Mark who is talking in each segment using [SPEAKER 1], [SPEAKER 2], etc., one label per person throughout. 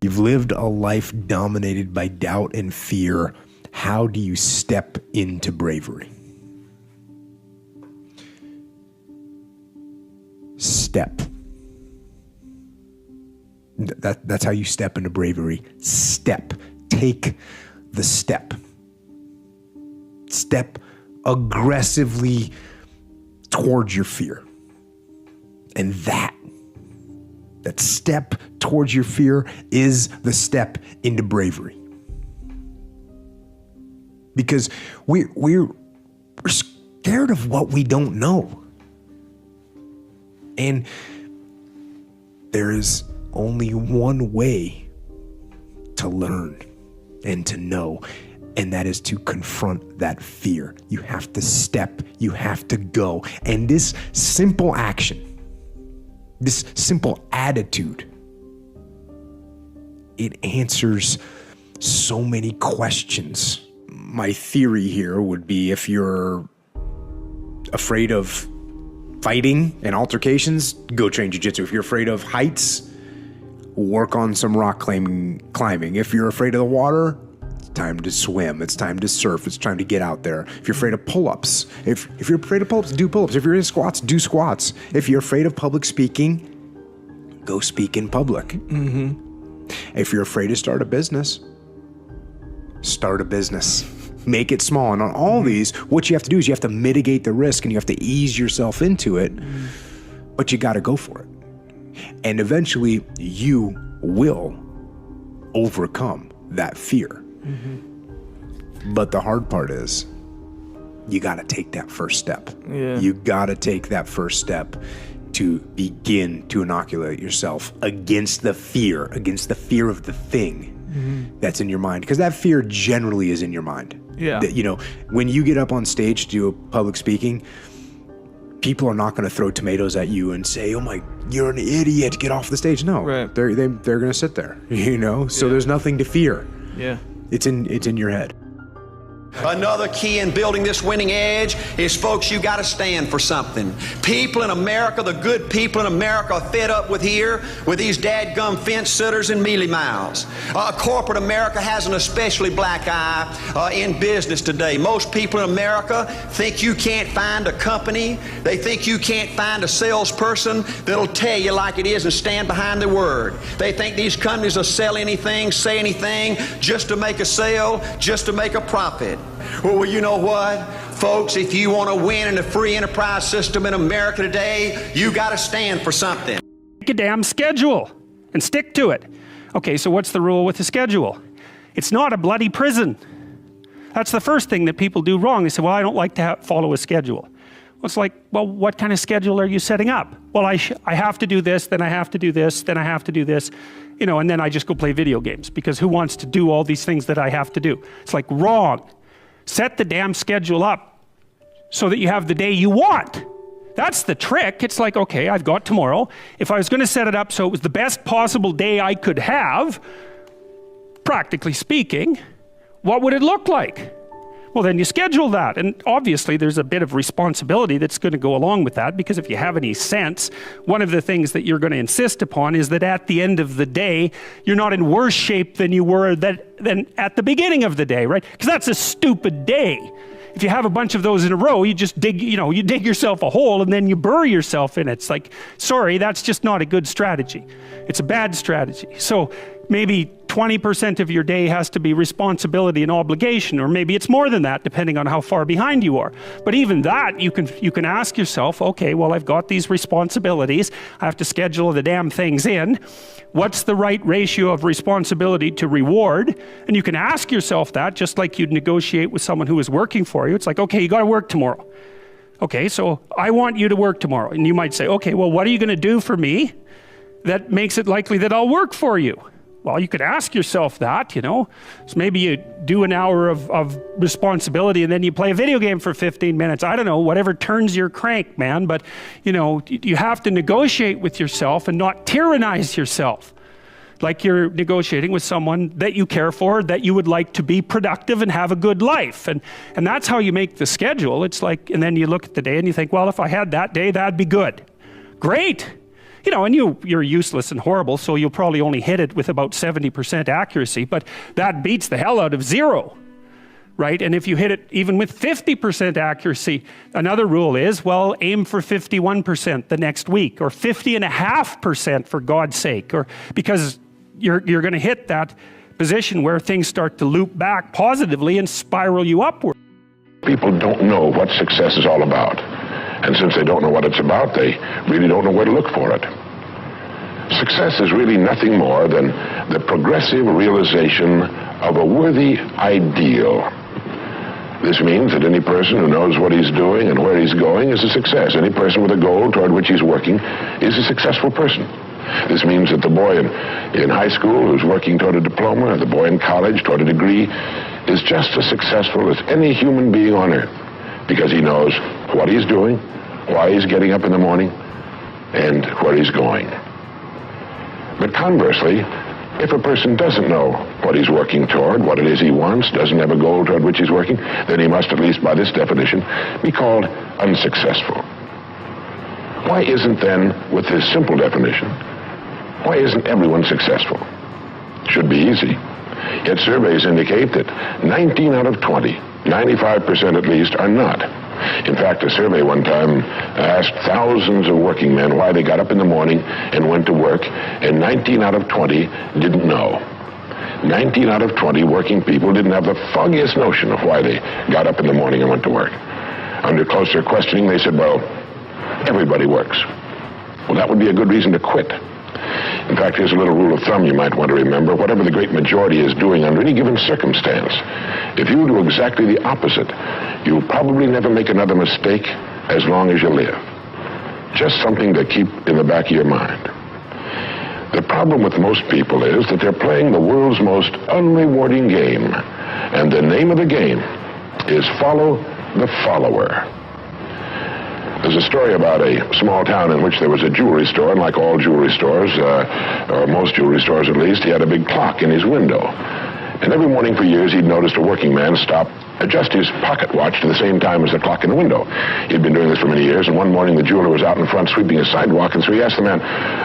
[SPEAKER 1] You've lived a life dominated by doubt and fear. How do you step into bravery? Step. That's how you step into bravery. Step. Take the step. Step aggressively towards your fear. And that step towards your fear is the step into bravery. Because we're scared of what we don't know. And there is only one way to learn and to know, and that is to confront that fear. You have to step, you have to go. And this simple action, this simple attitude, it answers so many questions. My theory here would be, if you're afraid of fighting and altercations, go train jiu-jitsu. If you're afraid of heights, work on some rock climbing. If you're afraid of the water, it's time to swim. It's time to surf. It's time to get out there. If you're afraid of pull-ups, if you're afraid of pull-ups, do pull-ups. If you're in squats, do squats. If you're afraid of public speaking, go speak in public. Mm-hmm. If you're afraid to start a business, start a business. Make it small. And on all these, what you have to do is you have to mitigate the risk and you have to ease yourself into it, but you got to go for it. And eventually you will overcome that fear. Mm-hmm. But the hard part is you got to take that first step. Yeah. You got to take that first step to begin to inoculate yourself against the fear of the thing that's in your mind. Because that fear generally is in your mind. Yeah. That, when you get up on stage to do public speaking, people are not going to throw tomatoes at you and say, "Oh my, you're an idiot, get off the stage." No, right. They're going to sit there, So there's nothing to fear. Yeah. It's in your head.
[SPEAKER 2] Another key in building this winning edge is, folks, you got to stand for something. People in America, the good people in America, are fed up with these dadgum fence sitters and mealy mouths. Corporate America has an especially black eye in business today. Most people in America think you can't find a company. They think you can't find a salesperson that'll tell you like it is and stand behind their word. They think these companies will sell anything, say anything, just to make a sale, just to make a profit. Well, you know what? Folks, if you want to win in the free enterprise system in America today, you got to stand for something.
[SPEAKER 3] Make a damn schedule and stick to it. Okay, so what's the rule with the schedule? It's not a bloody prison. That's the first thing that people do wrong. They say, well, I don't like to follow a schedule. Well, it's like, well, what kind of schedule are you setting up? Well, I have to do this, then I have to do this, then I have to do this, and then I just go play video games, because who wants to do all these things that I have to do? It's like, wrong. Set the damn schedule up so that you have the day you want. That's the trick. It's like, okay, I've got tomorrow. If I was going to set it up so it was the best possible day I could have, practically speaking, what would it look like? Well, then you schedule that. And obviously there's a bit of responsibility that's going to go along with that, because if you have any sense, one of the things that you're going to insist upon is that at the end of the day, you're not in worse shape than you were than at the beginning of the day, right? Because that's a stupid day. If you have a bunch of those in a row, you just dig yourself a hole and then you bury yourself in it. It's like, sorry, that's just not a good strategy. It's a bad strategy. So maybe 20% of your day has to be responsibility and obligation, or maybe it's more than that, depending on how far behind you are. But even that, you can ask yourself, okay, well, I've got these responsibilities. I have to schedule the damn things in. What's the right ratio of responsibility to reward? And you can ask yourself that, just like you'd negotiate with someone who is working for you. It's like, okay, you got to work tomorrow. Okay, so I want you to work tomorrow. And you might say, okay, well, what are you going to do for me that makes it likely that I'll work for you? Well, you could ask yourself that, So maybe you do an hour of responsibility and then you play a video game for 15 minutes. I don't know, whatever turns your crank, man. But, you have to negotiate with yourself and not tyrannize yourself. Like you're negotiating with someone that you care for, that you would like to be productive and have a good life. And that's how you make the schedule. It's like, and then you look at the day and you think, well, if I had that day, that'd be good. Great. You know, and you're useless and horrible, so you'll probably only hit it with about 70% accuracy, but that beats the hell out of 0. Right? And if you hit it even with 50% accuracy, another rule is, well, aim for 51% the next week, or 50.5% for God's sake, or because you're going to hit that position where things start to loop back positively and spiral you upward.
[SPEAKER 4] People don't know what success is all about. And since they don't know what it's about, they really don't know where to look for it. Success is really nothing more than the progressive realization of a worthy ideal. This means that any person who knows what he's doing and where he's going is a success. Any person with a goal toward which he's working is a successful person. This means that the boy in high school who's working toward a diploma, or the boy in college toward a degree, is just as successful as any human being on earth, because he knows what he's doing, why he's getting up in the morning, and where he's going. But conversely, if a person doesn't know what he's working toward, what it is he wants, doesn't have a goal toward which he's working, then he must, at least by this definition, be called unsuccessful. Why isn't then, with this simple definition, why isn't everyone successful? Should be easy. Yet surveys indicate that 19 out of 20, 95% at least, are not. In fact, a survey one time asked thousands of working men why they got up in the morning and went to work, and 19 out of 20 didn't know. 19 out of 20 working people didn't have the foggiest notion of why they got up in the morning and went to work. Under closer questioning, they said, well, everybody works. Well, that would be a good reason to quit. In fact, here's a little rule of thumb you might want to remember. Whatever the great majority is doing under any given circumstance, if you do exactly the opposite, you'll probably never make another mistake as long as you live. Just something to keep in the back of your mind. The problem with most people is that they're playing the world's most unrewarding game, and the name of the game is follow the follower. There's a story about a small town in which there was a jewelry store, and like all jewelry stores, or most jewelry stores at least, he had a big clock in his window. And every morning for years, he'd noticed a working man stop, adjust his pocket watch to the same time as the clock in the window. He'd been doing this for many years, and one morning the jeweler was out in front sweeping his sidewalk, and so he asked the man,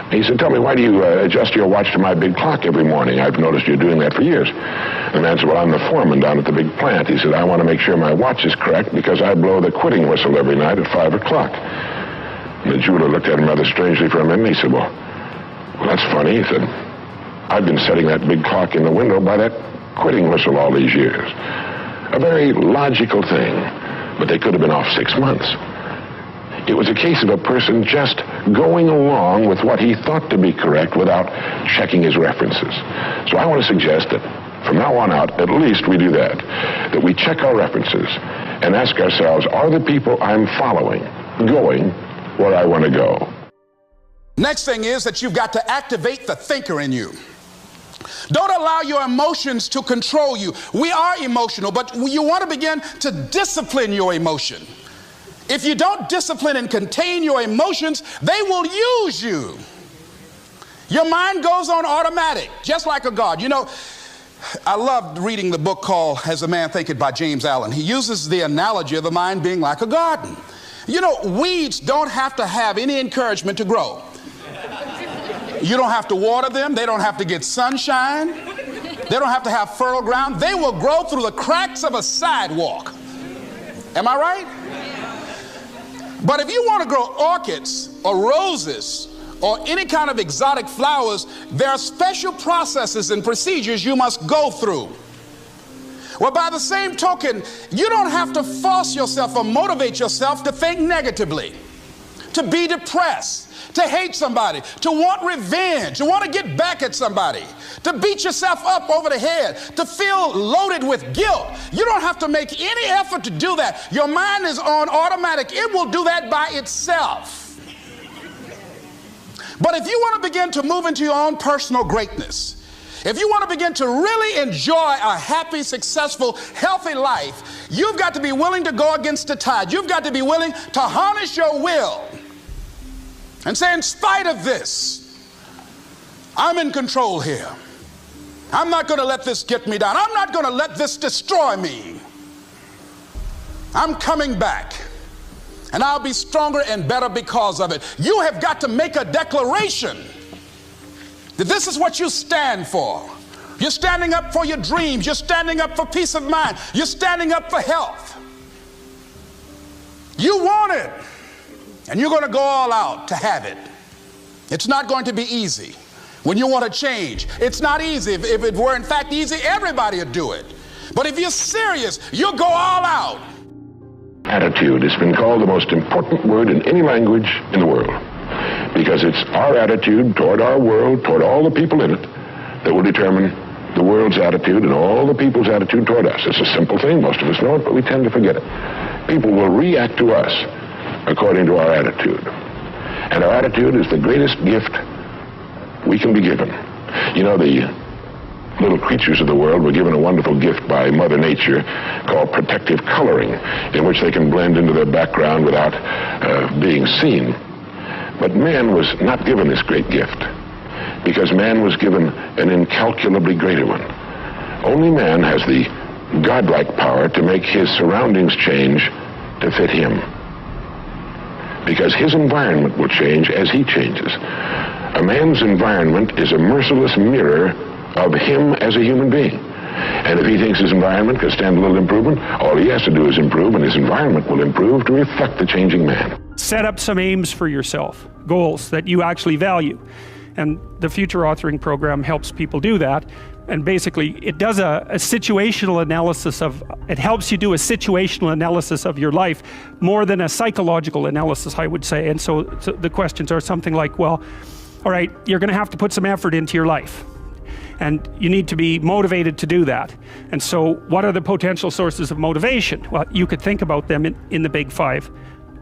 [SPEAKER 4] he said, tell me, why do you adjust your watch to my big clock every morning? I've noticed you doing that for years. The man said, well, I'm the foreman down at the big plant. He said, I want to make sure my watch is correct because I blow the quitting whistle every night at 5 o'clock. And the jeweler looked at him rather strangely for a minute, and he said, well, that's funny. He said, I've been setting that big clock in the window by that quitting whistle all these years. A very logical thing, but they could have been off 6 months. It was a case of a person just going along with what he thought to be correct without checking his references. So I want to suggest that from now on out, at least we do that we check our references and ask ourselves, are the people I'm following going where I want to go?
[SPEAKER 5] Next thing is that you've got to activate the thinker in you. Don't allow your emotions to control you. We are emotional, but you want to begin to discipline your emotion. If you don't discipline and contain your emotions, they will use you. Your mind goes on automatic, just like a guard. You know, I loved reading the book called As a Man Thinketh by James Allen. He uses the analogy of the mind being like a garden. You know, weeds don't have to have any encouragement to grow. You don't have to water them. They don't have to get sunshine. They don't have to have fertile ground. They will grow through the cracks of a sidewalk. Am I right? But if you want to grow orchids or roses or any kind of exotic flowers, there are special processes and procedures you must go through. Well, by the same token, you don't have to force yourself or motivate yourself to think negatively, to be depressed, to hate somebody, to want revenge, to want to get back at somebody, to beat yourself up over the head, to feel loaded with guilt. You don't have to make any effort to do that. Your mind is on automatic. It will do that by itself. But if you want to begin to move into your own personal greatness, if you want to begin to really enjoy a happy, successful, healthy life, you've got to be willing to go against the tide. You've got to be willing to harness your will and say, in spite of this, I'm in control here. I'm not going to let this get me down. I'm not going to let this destroy me. I'm coming back. and I'll be stronger and better because of it. You have got to make a declaration that this is what you stand for. You're standing up for your dreams. You're standing up for peace of mind. You're standing up for health. You want it, and you're going to go all out to have it. It's not going to be easy. When you want to change, it's not easy. If it were in fact easy, everybody would do it. But if you're serious, you'll go all out.
[SPEAKER 4] Attitude has been called the most important word in any language in the world, because it's our attitude toward our world, toward all the people in it, that will determine the world's attitude and all the people's attitude toward us. It's a simple thing. Most of us know it, but we tend to forget it. People will react to us according to our attitude. And our attitude is the greatest gift we can be given. You know, the little creatures of the world were given a wonderful gift by Mother Nature called protective coloring, in which they can blend into their background without being seen. But man was not given this great gift, because man was given an incalculably greater one. Only man has the godlike power to make his surroundings change to fit him, because his environment will change as he changes. A man's environment is a merciless mirror of him as a human being. And if he thinks his environment can stand a little improvement, all he has to do is improve, and his environment will improve to reflect the changing man.
[SPEAKER 3] Set up some aims for yourself, goals that you actually value. And the Future Authoring Program helps people do that. And basically, it does a situational analysis of, it helps you do a situational analysis of your life more than a psychological analysis, I would say. And so the questions are something like, well, all right, you're going to have to put some effort into your life, and you need to be motivated to do that. And so what are the potential sources of motivation? Well, you could think about them in the big five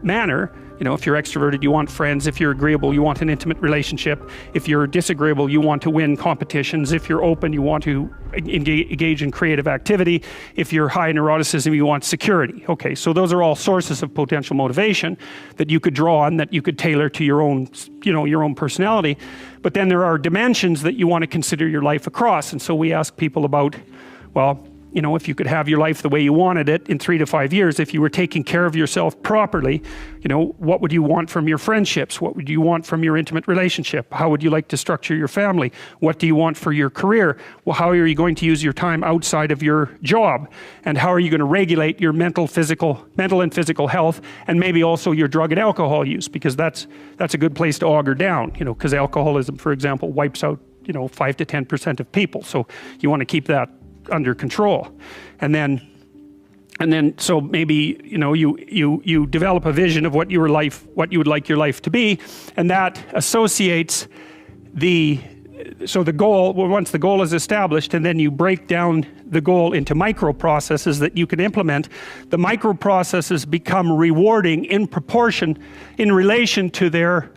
[SPEAKER 3] manner. You know, if you're extroverted, you want friends. If you're agreeable, you want an intimate relationship. If you're disagreeable, you want to win competitions. If you're open, you want to engage in creative activity. If you're high neuroticism, you want security. Okay, so those are all sources of potential motivation that you could draw on, that you could tailor to your own, you know, your own personality. But then there are dimensions that you want to consider your life across. And so we ask people about, well, you know, if you could have your life the way you wanted it in 3 to 5 years, if you were taking care of yourself properly, you know, what would you want from your friendships? What would you want from your intimate relationship? How would you like to structure your family? What do you want for your career? Well, how are you going to use your time outside of your job? And how are you going to regulate your mental and physical health, and maybe also your drug and alcohol use? Because that's a good place to auger down, you know, because alcoholism, for example, wipes out, you know, 5 to 10% of people. So you want to keep that under control. And then so maybe, you know, you develop a vision of what you would like your life to be, and that associates the goal. Well, once the goal is established, and then you break down the goal into micro processes that you can implement. The micro processes become rewarding in proportion, in relation to their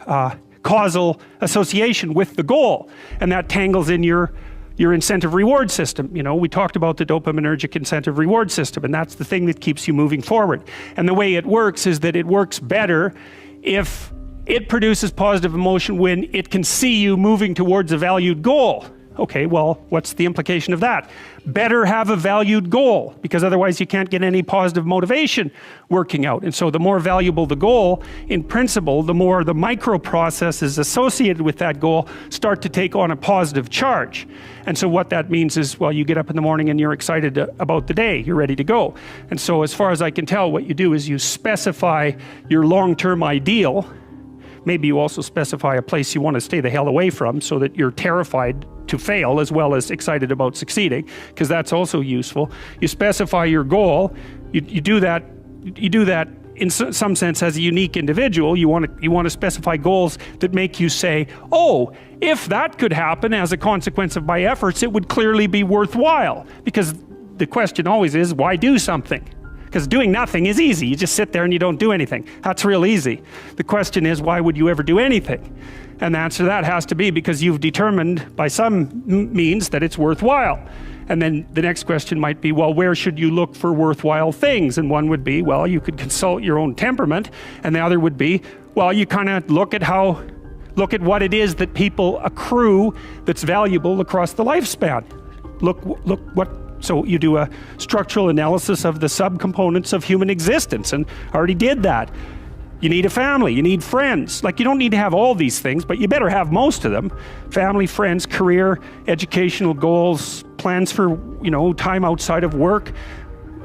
[SPEAKER 3] causal association with the goal, and that tangles in your incentive reward system. You know, we talked about the dopaminergic incentive reward system, and that's the thing that keeps you moving forward. And the way it works is that it works better if it produces positive emotion when it can see you moving towards a valued goal. Okay, well, what's the implication of that? Better have a valued goal, because otherwise you can't get any positive motivation working out. And so the more valuable the goal, in principle, the more the micro processes associated with that goal start to take on a positive charge. And so what that means is, well, you get up in the morning and you're excited about the day, you're ready to go. And so as far as I can tell, what you do is you specify your long-term ideal. Maybe you also specify a place you want to stay the hell away from, so that you're terrified to fail as well as excited about succeeding, because that's also useful. You specify your goal. You do that in some sense as a unique individual. You want to specify goals that make you say, oh, if that could happen as a consequence of my efforts, it would clearly be worthwhile. Because the question always is, why do something? Because doing nothing is easy. You just sit there and you don't do anything. That's real easy. The question is, why would you ever do anything? And the answer to that has to be because you've determined by some means that it's worthwhile. And then the next question might be, well, where should you look for worthwhile things? And one would be, well, you could consult your own temperament. And the other would be, well, you kind of look at what it is that people accrue that's valuable across the lifespan. So you do a structural analysis of the subcomponents of human existence, and I already did that. You need a family, you need friends. Like, you don't need to have all these things, but you better have most of them. Family, friends, career, educational goals, plans for, you know, time outside of work,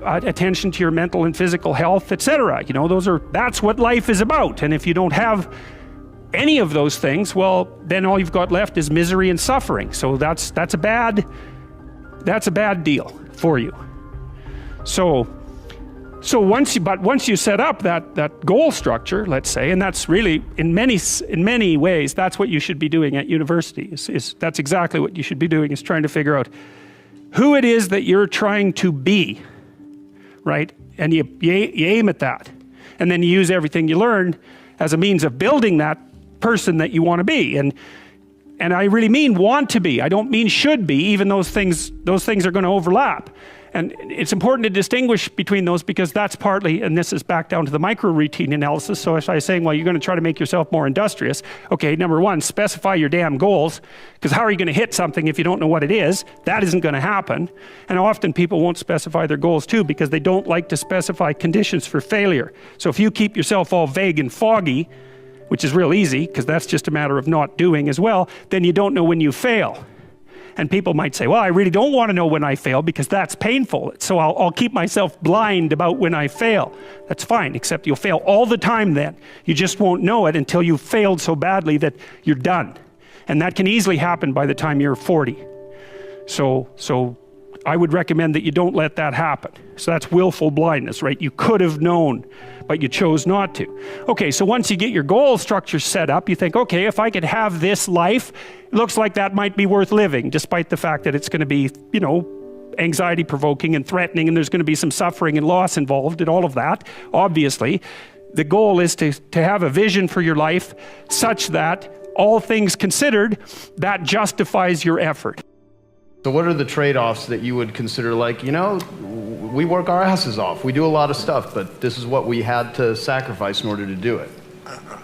[SPEAKER 3] attention to your mental and physical health, etc. You know, that's what life is about. And if you don't have any of those things, well, then all you've got left is misery and suffering. So that's a bad deal for you. So once you set up that goal structure, let's say, and that's really in many ways that's what you should be doing at university. That's exactly what you should be doing, is trying to figure out who it is that you're trying to be, right? And you aim at that, and then you use everything you learn as a means of building that person that you want to be. And I really mean want to be. I don't mean should be, even those things are going to overlap. And it's important to distinguish between those, because that's partly, and this is back down to the micro routine analysis. So if I was saying, well, you're going to try to make yourself more industrious. Okay, number one, specify your damn goals, because how are you going to hit something if you don't know what it is? That isn't going to happen. And often people won't specify their goals too, because they don't like to specify conditions for failure. So if you keep yourself all vague and foggy, which is real easy, because that's just a matter of not doing as well, then you don't know when you fail. And people might say, well, I really don't want to know when I fail because that's painful. So I'll keep myself blind about when I fail. That's fine, except you'll fail all the time then. You just won't know it until you've failed so badly that you're done. And that can easily happen by the time you're 40. So I would recommend that you don't let that happen. So that's willful blindness, right? You could have known, but you chose not to. Okay, so once you get your goal structure set up, you think, okay, if I could have this life, it looks like that might be worth living, despite the fact that it's going to be, you know, anxiety provoking and threatening, and there's going to be some suffering and loss involved and all of that. Obviously, the goal is to have a vision for your life such that, all things considered, that justifies your effort.
[SPEAKER 6] So what are the trade-offs that you would consider, like, you know, we work our asses off, we do a lot of stuff, but this is what we had to sacrifice in order to do it?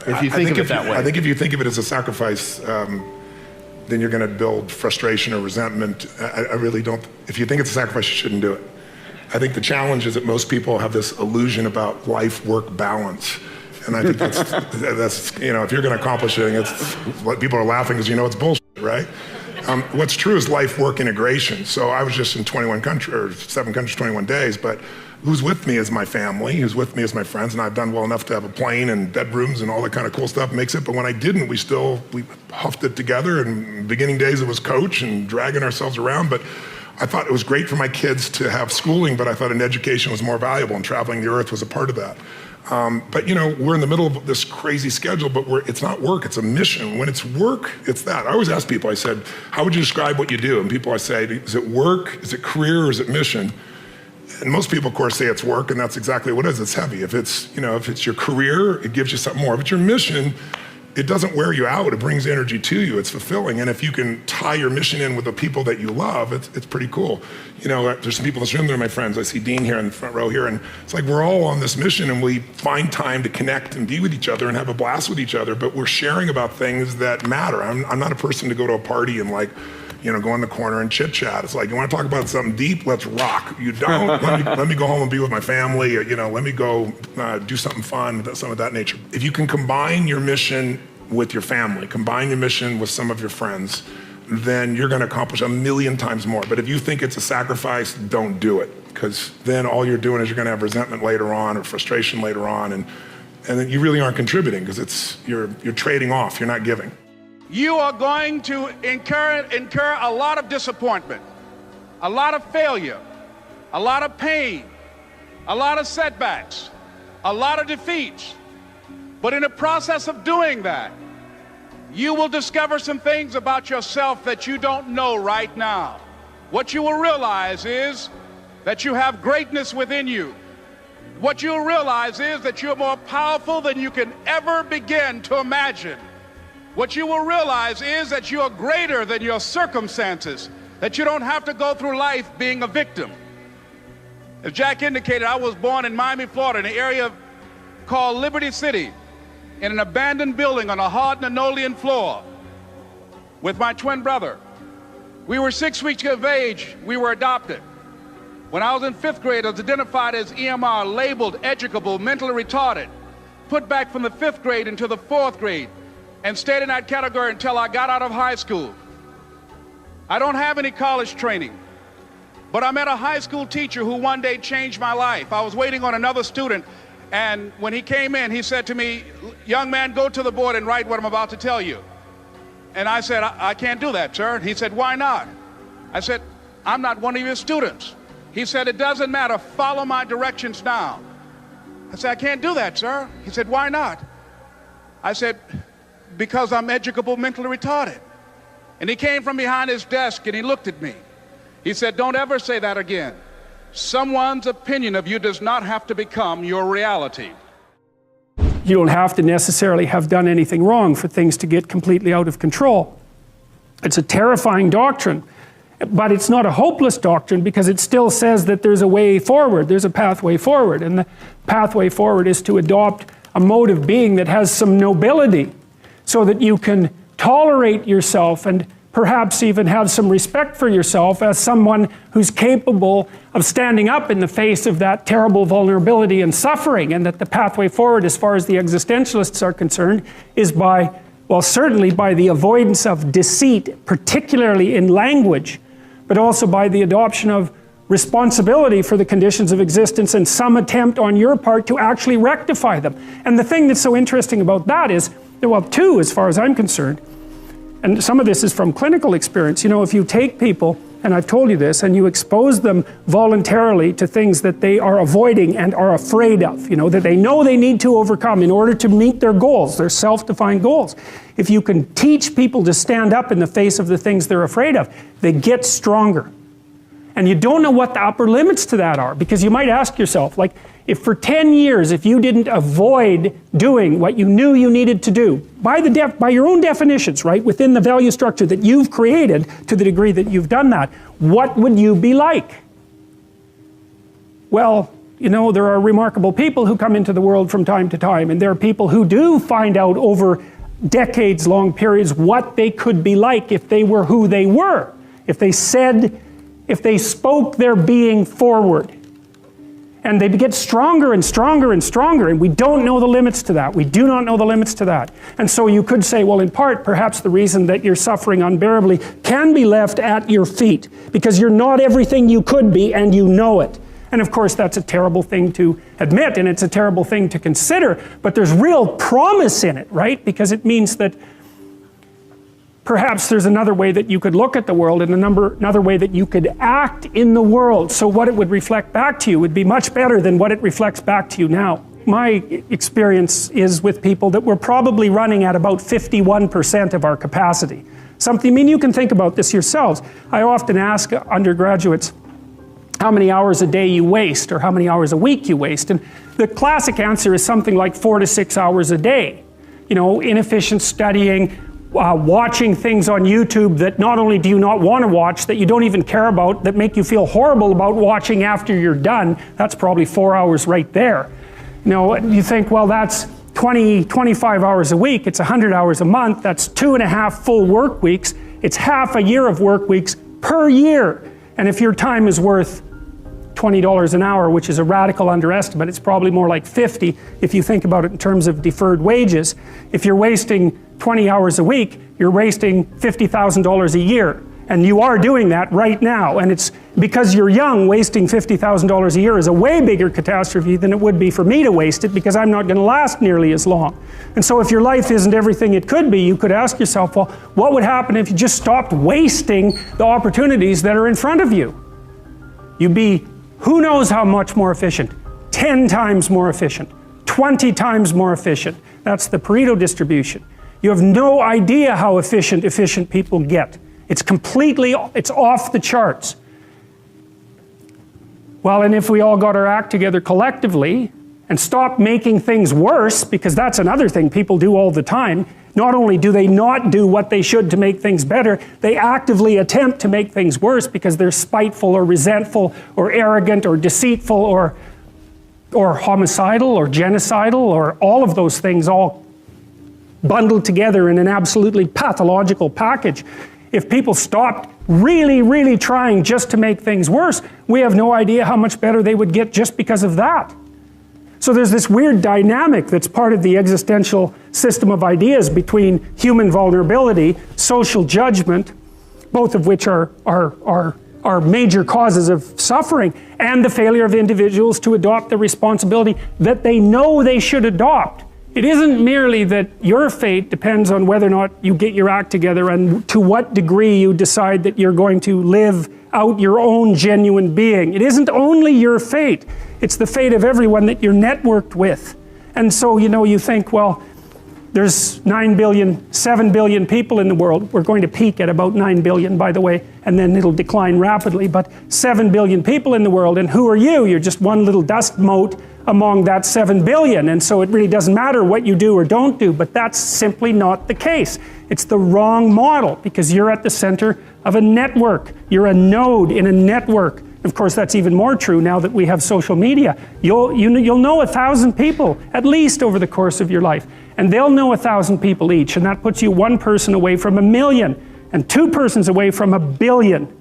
[SPEAKER 6] If you think of it that way.
[SPEAKER 7] I think if you think of it as a sacrifice, then you're going to build frustration or resentment. I really don't. If you think it's a sacrifice, you shouldn't do it. I think the challenge is that most people have this illusion about life-work balance. And I think that's, you know, if you're going to accomplish it, it's what people are laughing because, you know, it's bullshit, right? What's true is life-work integration. So I was just in 7 countries, 21 days, but who's with me is my family, who's with me is my friends, and I've done well enough to have a plane and bedrooms and all that kind of cool stuff makes it. But when I didn't, we huffed it together, and beginning days it was coach and dragging ourselves around. But I thought it was great for my kids to have schooling, but I thought an education was more valuable, and traveling the earth was a part of that. But you know, we're in the middle of this crazy schedule, but it's not work, it's a mission. When it's work, it's that. I always ask people, I said, how would you describe what you do? And people, I say, is it work, is it career, or is it mission? And most people, of course, say it's work, and that's exactly what it is. It's heavy. If it's your career, it gives you something more. If it's your mission, it doesn't wear you out, it brings energy to you, it's fulfilling. And if you can tie your mission in with the people that you love, it's pretty cool. You know, there's some people in this room that are my friends. I see Dean here in the front row here, and it's like we're all on this mission, and we find time to connect and be with each other and have a blast with each other, but we're sharing about things that matter. I'm not a person to go to a party and, like, you know, go in the corner and chit chat. It's like, you want to talk about something deep? Let's rock. You don't? let me go home and be with my family, or, you know, let me go do something fun, something of that nature. If you can combine your mission with your family, combine your mission with some of your friends, then you're going to accomplish 1,000,000 times more. But if you think it's a sacrifice, don't do it, because then all you're doing is you're going to have resentment later on or frustration later on, and then you really aren't contributing, because you're trading off, you're not giving.
[SPEAKER 5] You are going to incur a lot of disappointment, a lot of failure, a lot of pain, a lot of setbacks, a lot of defeats. But in the process of doing that, you will discover some things about yourself that you don't know right now. What you will realize is that you have greatness within you. What you'll realize is that you're more powerful than you can ever begin to imagine. What you will realize is that you are greater than your circumstances, that you don't have to go through life being a victim. As Jack indicated, I was born in Miami, Florida, in an area called Liberty City, in an abandoned building on a hard linoleum floor with my twin brother. We were 6 weeks of age, we were adopted. When I was in 5th grade, I was identified as EMR, labeled, educable, mentally retarded.
[SPEAKER 8] put back from the 5th grade into the 4th grade and stayed in that category until I got out of high school. I don't have any college training, but I met a high school teacher who one day changed my life. I was waiting on another student, and when he came in, he said to me, "Young man, go to the board and write what I'm about to tell you." And I said, I can't do that, sir. He said, "Why not?" I said, "I'm not one of your students." He said, "It doesn't matter, follow my directions now." I said, "I can't do that, sir." He said, "Why not?" I said, "Because I'm educable mentally retarded." And he came from behind his desk and he looked at me. He said, "Don't ever say that again. Someone's opinion of you does not have to become your reality."
[SPEAKER 3] You don't have to necessarily have done anything wrong for things to get completely out of control. It's a terrifying doctrine, but it's not a hopeless doctrine because it still says that there's a way forward, there's a pathway forward, and the pathway forward is to adopt a mode of being that has some nobility so that you can tolerate yourself and perhaps even have some respect for yourself as someone who's capable of standing up in the face of that terrible vulnerability and suffering, and that the pathway forward, as far as the existentialists are concerned, is by, well, certainly by the avoidance of deceit, particularly in language, but also by the adoption of responsibility for the conditions of existence and some attempt on your part to actually rectify them. And the thing that's so interesting about that is, well, two, as far as I'm concerned, and some of this is from clinical experience. You know, if you take people, and I've told you this, and you expose them voluntarily to things that they are avoiding and are afraid of, you know, that they know they need to overcome in order to meet their goals, their self-defined goals. If you can teach people to stand up in the face of the things they're afraid of, they get stronger. And you don't know what the upper limits to that are, because you might ask yourself, like, if for 10 years, if you didn't avoid doing what you knew you needed to do, by your own definitions, right, within the value structure that you've created to the degree that you've done that, what would you be like? Well, you know, there are remarkable people who come into the world from time to time, and there are people who do find out over decades-long periods what they could be like if they were who they were, if they spoke their being forward. And they get stronger and stronger and stronger, and we don't know the limits to that. We do not know the limits to that. And so you could say, well, in part, perhaps the reason that you're suffering unbearably can be left at your feet, because you're not everything you could be, and you know it. And of course, that's a terrible thing to admit, and it's a terrible thing to consider, but there's real promise in it, right? Because it means that perhaps there's another way that you could look at the world and another way that you could act in the world. So what it would reflect back to you would be much better than what it reflects back to you now. My experience is with people that we're probably running at about 51% of our capacity. Something, I mean, you can think about this yourselves. I often ask undergraduates how many hours a day you waste or how many hours a week you waste. And the classic answer is something like 4 to 6 hours a day. You know, inefficient studying, watching things on YouTube that not only do you not want to watch, that you don't even care about, that make you feel horrible about watching after you're done. That's probably 4 hours right there. You know, you think, well, that's 25 hours a week, it's 100 hours a month, that's 2.5 full work weeks, it's half a year of work weeks per year. And if your time is worth $20 an hour, which is a radical underestimate, it's probably more like 50 if you think about it in terms of deferred wages. If you're wasting 20 hours a week, you're wasting $50,000 a year. And you are doing that right now. And it's because you're young, wasting $50,000 a year is a way bigger catastrophe than it would be for me to waste it, because I'm not going to last nearly as long. And so if your life isn't everything it could be, you could ask yourself, well, what would happen if you just stopped wasting the opportunities that are in front of you? You'd be who knows how much more efficient? 10 times more efficient, 20 times more efficient. That's the Pareto distribution. You have no idea how efficient people get. It's off the charts. Well, and if we all got our act together collectively and stopped making things worse, because that's another thing people do all the time, not only do they not do what they should to make things better, they actively attempt to make things worse because they're spiteful or resentful or arrogant or deceitful or homicidal or genocidal or all of those things all bundled together in an absolutely pathological package. If people stopped really, really trying just to make things worse, we have no idea how much better they would get just because of that. So there's this weird dynamic that's part of the existential system of ideas between human vulnerability, social judgment, both of which are major causes of suffering, and the failure of individuals to adopt the responsibility that they know they should adopt. It isn't merely that your fate depends on whether or not you get your act together and to what degree you decide that you're going to live out your own genuine being. It isn't only your fate, it's the fate of everyone that you're networked with. And so, you know, you think, well, there's 9 billion, 7 billion people in the world. We're going to peak at about 9 billion, by the way, and then it'll decline rapidly, but 7 billion people in the world, and who are you? You're just one little dust mote among that 7 billion, and so it really doesn't matter what you do or don't do, but that's simply not the case. It's the wrong model, because you're at the center of a network. You're a node in a network. Of course, that's even more true now that we have social media. You'll know 1,000 people, at least over the course of your life, and they'll know 1,000 people each, and that puts you one person away from 1 million, and 2 persons away from 1 billion.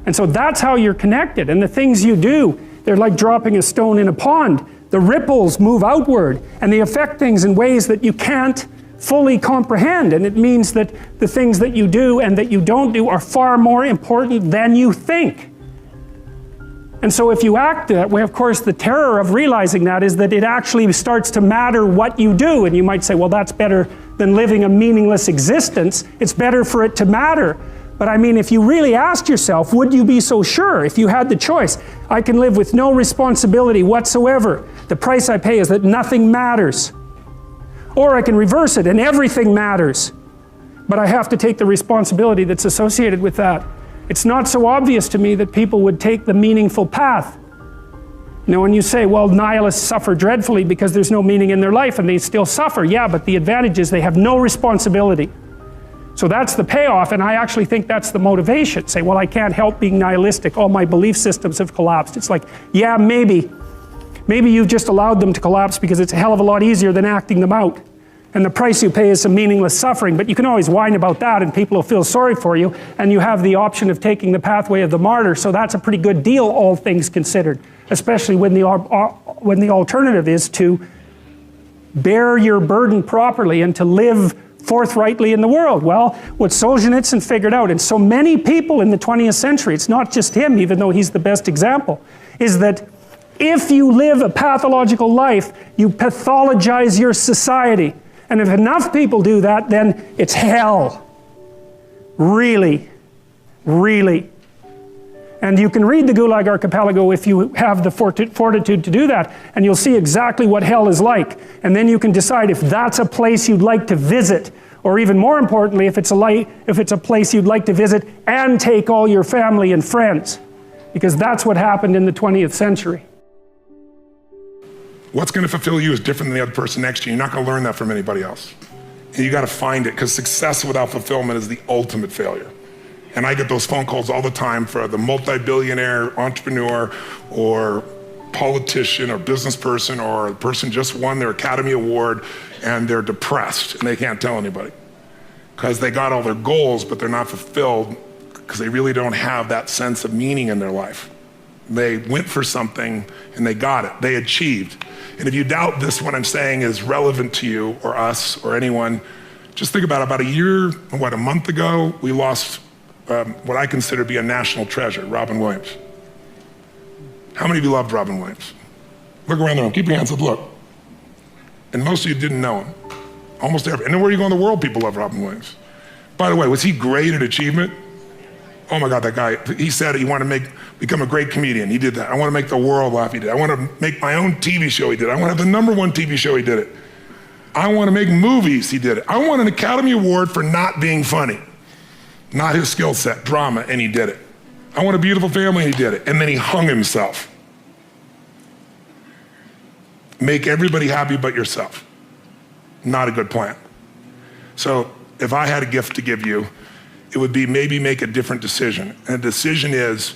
[SPEAKER 3] And so that's how you're connected, and the things you do, they're like dropping a stone in a pond. The ripples move outward, and they affect things in ways that you can't fully comprehend, and it means that the things that you do and that you don't do are far more important than you think. And so if you act that way, of course, the terror of realizing that is that it actually starts to matter what you do, and you might say, well, that's better than living a meaningless existence. It's better for it to matter. But I mean, if you really asked yourself, would you be so sure if you had the choice? I can live with no responsibility whatsoever. The price I pay is that nothing matters. Or I can reverse it and everything matters. But I have to take the responsibility that's associated with that. It's not so obvious to me that people would take the meaningful path. You know, when you say, well, nihilists suffer dreadfully because there's no meaning in their life and they still suffer. Yeah, but the advantage is they have no responsibility. So that's the payoff, and I actually think that's the motivation. Say, well, I can't help being nihilistic. All my belief systems have collapsed. It's like, yeah, maybe. Maybe you've just allowed them to collapse because it's a hell of a lot easier than acting them out. And the price you pay is some meaningless suffering, but you can always whine about that and people will feel sorry for you, and you have the option of taking the pathway of the martyr, so that's a pretty good deal, all things considered, especially when the alternative is to bear your burden properly and to live forthrightly in the world. Well, what Solzhenitsyn figured out, and so many people in the 20th century, it's not just him, even though he's the best example, is that if you live a pathological life, you pathologize your society. And if enough people do that, then it's hell. Really. Really. And you can read the Gulag Archipelago if you have the fortitude to do that, and you'll see exactly what hell is like. And then you can decide if that's a place you'd like to visit, or even more importantly, if it's a place you'd like to visit and take all your family and friends. Because that's what happened in the 20th century.
[SPEAKER 7] What's going to fulfill you is different than the other person next to you. You're not going to learn that from anybody else. And you got to find it, because success without fulfillment is the ultimate failure. And I get those phone calls all the time for the multi-billionaire entrepreneur or politician or business person or a person just won their Academy Award and they're depressed and they can't tell anybody because they got all their goals, but they're not fulfilled because they really don't have that sense of meaning in their life. They went for something and they got it, they achieved. And if you doubt this, what I'm saying is relevant to you or us or anyone, just think about a month ago, we lost what I consider to be a national treasure, Robin Williams. How many of you loved Robin Williams? Look around the room, keep your hands up, look. And most of you didn't know him. Almost every, and where you go in the world, people love Robin Williams. By the way, was he great at achievement? Oh my God, that guy, he said he wanted to become a great comedian. He did that. I want to make the world laugh. He did. I want to make my own TV show. He did it. I want to have the #1 TV show. He did it. I want to make movies. He did it. I want an Academy Award for not being funny. Not his skill set, drama, and he did it. I want a beautiful family, and he did it. And then he hung himself. Make everybody happy but yourself. Not a good plan. So if I had a gift to give you, it would be maybe make a different decision. And the decision is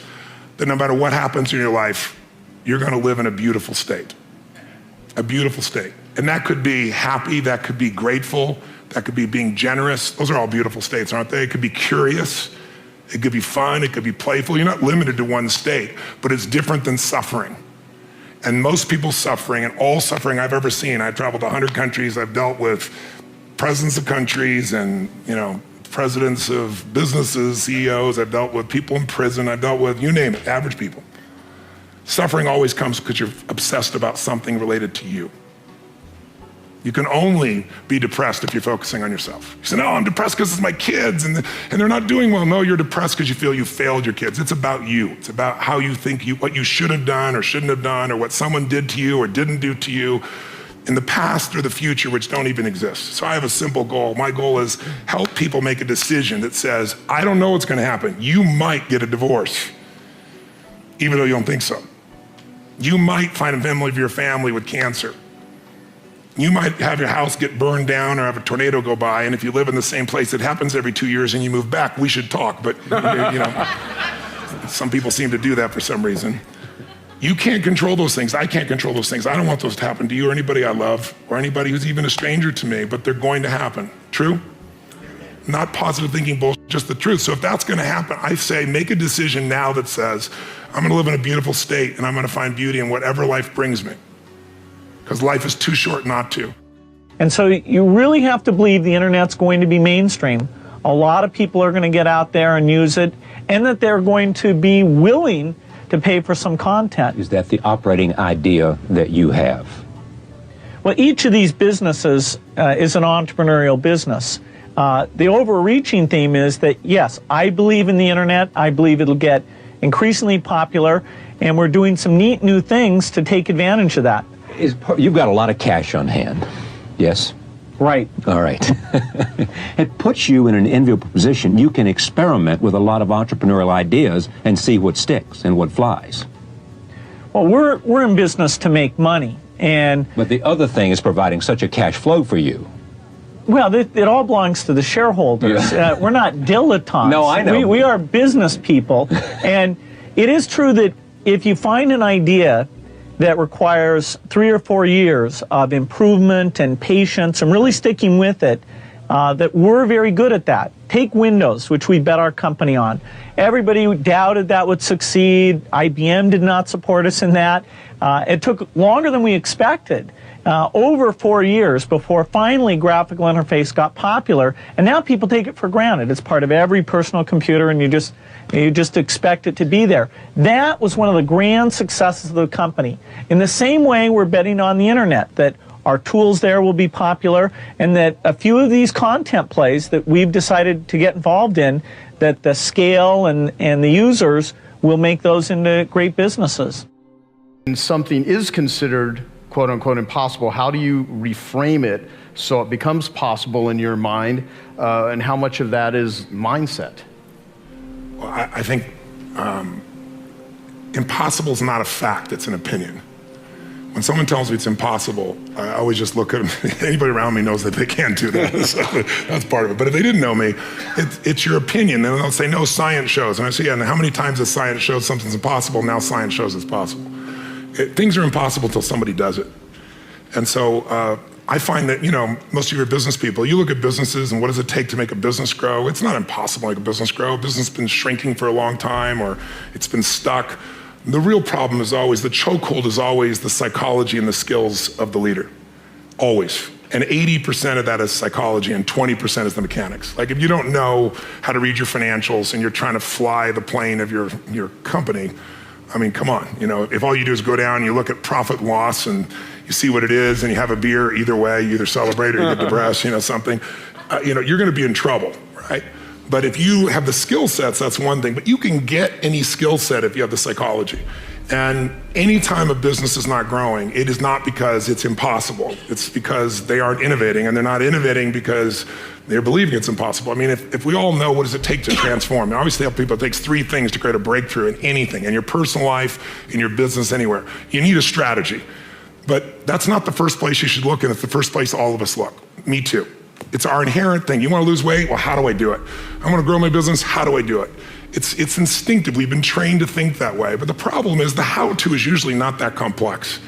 [SPEAKER 7] that no matter what happens in your life, you're gonna live in a beautiful state. A beautiful state. And that could be happy, that could be grateful, that could be being generous. Those are all beautiful states, aren't they? It could be curious, it could be fun, it could be playful. You're not limited to one state, but it's different than suffering. And most people suffering, and all suffering I've ever seen. I've traveled to 100 countries. I've dealt with presidents of countries and, presidents of businesses, CEOs. I've dealt with people in prison. I've dealt with, you name it, average people. Suffering always comes because you're obsessed about something related to you. You can only be depressed if you're focusing on yourself. You say, no, I'm depressed because it's my kids and they're not doing well. No, you're depressed because you feel you failed your kids. It's about you. It's about how you think what you should have done or shouldn't have done, or what someone did to you or didn't do to you in the past or the future, which don't even exist. So I have a simple goal. My goal is help people make a decision that says, I don't know what's going to happen. You might get a divorce, even though you don't think so. You might find a member of your family with cancer. You might have your house get burned down or have a tornado go by, and if you live in the same place, it happens every 2 years and you move back, we should talk, but some people seem to do that for some reason. You can't control those things. I can't control those things. I don't want those to happen to you or anybody I love or anybody who's even a stranger to me, but they're going to happen. True? Not positive thinking bullshit, just the truth. So if that's going to happen, I say make a decision now that says, I'm going to live in a beautiful state and I'm going to find beauty in whatever life brings me. Because life is too short not to.
[SPEAKER 9] And so you really have to believe the internet's going to be mainstream. A lot of people are going to get out there and use it, and that they're going to be willing to pay for some content.
[SPEAKER 10] Is that the operating idea that you have?
[SPEAKER 9] Well, each of these businesses is an entrepreneurial business. The overreaching theme is that, yes, I believe in the internet. I believe it'll get increasingly popular, and we're doing some neat new things to take advantage of that.
[SPEAKER 10] You've got a lot of cash on hand, yes?
[SPEAKER 9] Right.
[SPEAKER 10] All right. It puts you in an enviable position. You can experiment with a lot of entrepreneurial ideas and see what sticks and what flies.
[SPEAKER 9] Well, we're in business to make money,
[SPEAKER 10] but the other thing is providing such a cash flow for you.
[SPEAKER 9] Well, it all belongs to the shareholders.
[SPEAKER 10] Yeah.
[SPEAKER 9] We're not dilettantes.
[SPEAKER 10] No, I know.
[SPEAKER 9] We are business people, and it is true that if you find an idea that requires 3 or 4 years of improvement and patience and really sticking with it, that we're very good at that. Take Windows, which we bet our company on. Everybody doubted that would succeed. IBM did not support us in that. It took longer than we expected, over 4 years before finally graphical interface got popular, and now people take it for granted. It's part of every personal computer, and you just expect it to be there. That was one of the grand successes of the company. In the same way, we're betting on the internet, that our tools there will be popular, and that a few of these content plays that we've decided to get involved in, that the scale and the users will make those into great businesses.
[SPEAKER 6] When something is considered quote unquote impossible, how do you reframe it so it becomes possible in your mind, and how much of that is mindset?
[SPEAKER 7] Well, I think impossible is not a fact, it's an opinion. When someone tells me it's impossible, I always just look at them. Anybody around me knows that they can't do that. So that's part of it. But if they didn't know me, it's your opinion. And they'll say, no, science shows. And I say, yeah, and how many times has science showed something's impossible? Now science shows it's possible. Things are impossible until somebody does it. And so I find that, most of your business people, you look at businesses and what does it take to make a business grow? It's not impossible to make a business grow. A business has been shrinking for a long time, or it's been stuck. The real problem is always, the chokehold is always the psychology and the skills of the leader. Always. And 80% of that is psychology and 20% is the mechanics. Like if you don't know how to read your financials and you're trying to fly the plane of your company, I mean, come on. If all you do is go down and you look at profit and loss and you see what it is and you have a beer, either way, you either celebrate or you get depressed, something, you're going to be in trouble, right? But if you have the skill sets, that's one thing. But you can get any skill set if you have the psychology. And anytime a business is not growing, it is not because it's impossible. It's because they aren't innovating, and they're not innovating because they're believing it's impossible. I mean, if we all know what does it take to transform, I always tell people it takes 3 things to create a breakthrough in anything, in your personal life, in your business, anywhere. You need a strategy. But that's not the first place you should look, and it's the first place all of us look. Me too. It's our inherent thing. You want to lose weight? Well, how do I do it? I want to grow my business? How do I do it? It's instinctive. We've been trained to think that way. But the problem is the how-to is usually not that complex.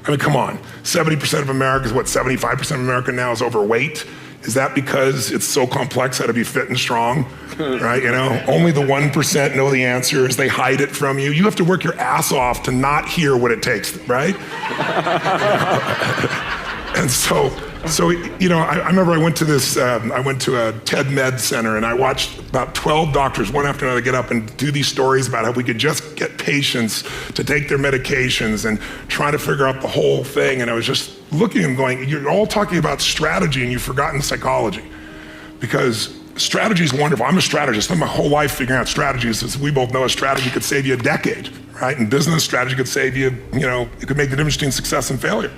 [SPEAKER 7] I mean, come on. 70% of America is 75% of America now is overweight. Is that because it's so complex how to be fit and strong, right? You know, only the 1% know the answers. They hide it from you. You have to work your ass off to not hear what it takes, right? And so, you know, I remember I went to a TED Med Center, and I watched about 12 doctors, one after another, get up and do these stories about how we could just get patients to take their medications and try to figure out the whole thing. And I was just looking and going, you're all talking about strategy and you've forgotten psychology. Because strategy is wonderful. I'm a strategist. I spent my whole life figuring out strategies. As we both know, a strategy could save you a decade, right? In business, strategy could save you, you know, it could make the difference between success and failure.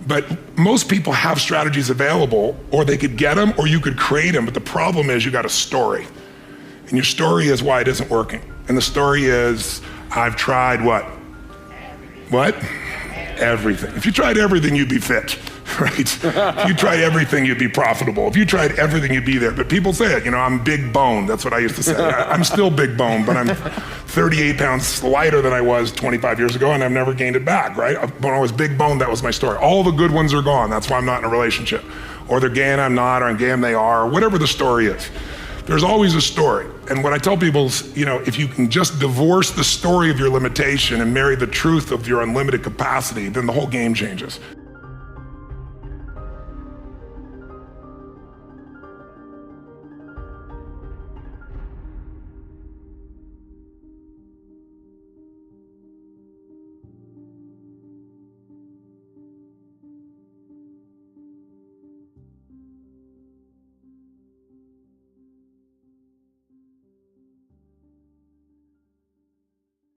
[SPEAKER 7] But most people have strategies available, or they could get them, or you could create them. But the problem is you got a story. And your story is why it isn't working. And the story is, I've tried what? What? Everything. If you tried everything, you'd be fit, right? If you tried everything, you'd be profitable. If you tried everything, you'd be there. But people say it, you know, I'm big bone. That's what I used to say. I'm still big bone, but I'm 38 pounds lighter than I was 25 years ago, and I've never gained it back, right? When I was big bone, that was my story. All the good ones are gone. That's why I'm not in a relationship. Or they're gay and I'm not, or I'm gay and they are, or whatever the story is. There's always a story. And what I tell people is, you know, if you can just divorce the story of your limitation and marry the truth of your unlimited capacity, then the whole game changes.